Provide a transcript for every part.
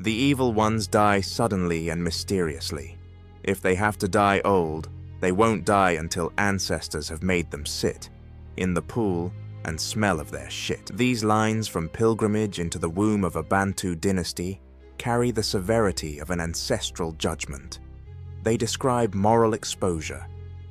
The evil ones die suddenly and mysteriously. If they have to die old, they won't die until ancestors have made them sit in the pool and smell of their shit. These lines from Pilgrimage into the Womb of a Bantu Dynasty carry the severity of an ancestral judgment. They describe moral exposure.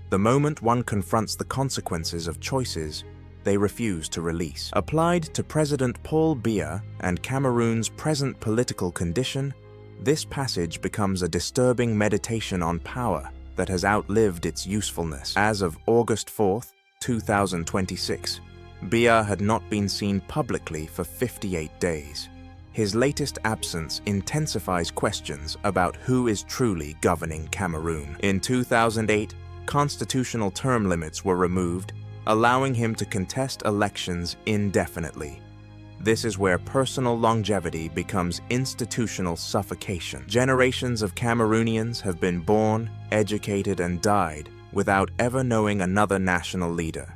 The moment one confronts the consequences of choices they refuse to release. Applied to President Paul Biya and Cameroon's present political condition, this passage becomes a disturbing meditation on power that has outlived its usefulness. As of August 4, 2026, Biya had not been seen publicly for 58 days. His latest absence intensifies questions about who is truly governing Cameroon. In 2008, constitutional term limits were removed, allowing him to contest elections indefinitely. This is where personal longevity becomes institutional suffocation. Generations of Cameroonians have been born, educated, and died without ever knowing another national leader.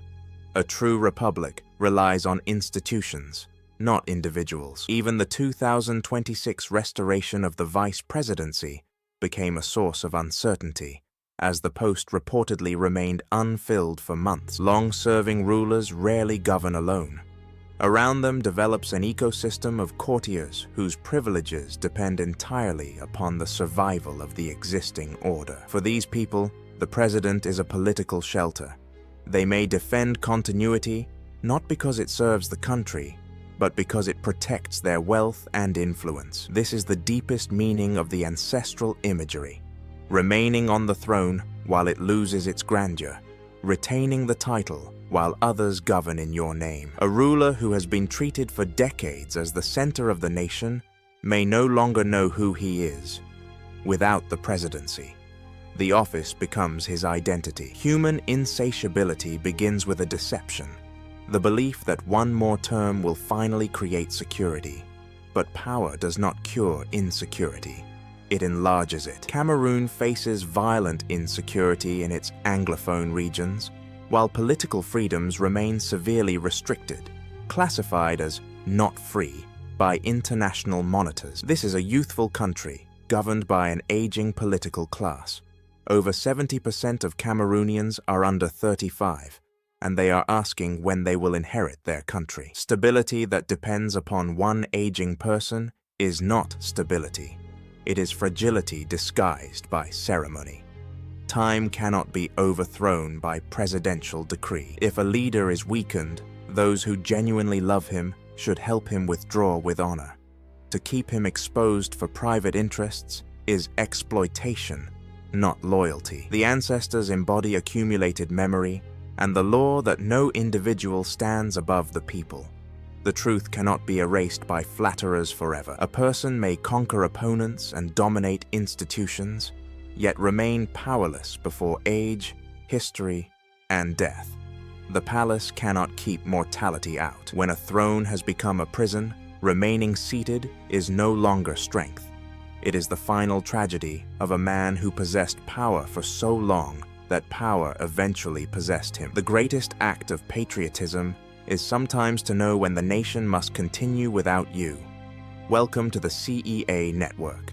A true republic relies on institutions, not individuals. Even the 2026 restoration of the vice presidency became a source of uncertainty, as the post reportedly remained unfilled for months. Long-serving rulers rarely govern alone. Around them develops an ecosystem of courtiers whose privileges depend entirely upon the survival of the existing order. For these people, the president is a political shelter. They may defend continuity not because it serves the country, but because it protects their wealth and influence. This is the deepest meaning of the ancestral imagery. Remaining on the throne while it loses its grandeur, retaining the title while others govern in your name. A ruler who has been treated for decades as the center of the nation may no longer know who he is. Without the presidency, the office becomes his identity. Human insatiability begins with a deception, the belief that one more term will finally create security. But power does not cure insecurity. It enlarges it. Cameroon faces violent insecurity in its Anglophone regions, while political freedoms remain severely restricted, classified as not free by international monitors. This is a youthful country governed by an aging political class. Over 70% of Cameroonians are under 35, and they are asking when they will inherit their country. Stability that depends upon one aging person is not stability. It is fragility disguised by ceremony. Time cannot be overthrown by presidential decree. If a leader is weakened, those who genuinely love him should help him withdraw with honor. To keep him exposed for private interests is exploitation, not loyalty. The ancestors embody accumulated memory and the law that no individual stands above the people. The truth cannot be erased by flatterers forever. A person may conquer opponents and dominate institutions, yet remain powerless before age, history, and death. The palace cannot keep mortality out. When a throne has become a prison, remaining seated is no longer strength. It is the final tragedy of a man who possessed power for so long that power eventually possessed him. The greatest act of patriotism is sometimes to know when the nation must continue without you. Welcome to the CEA Network.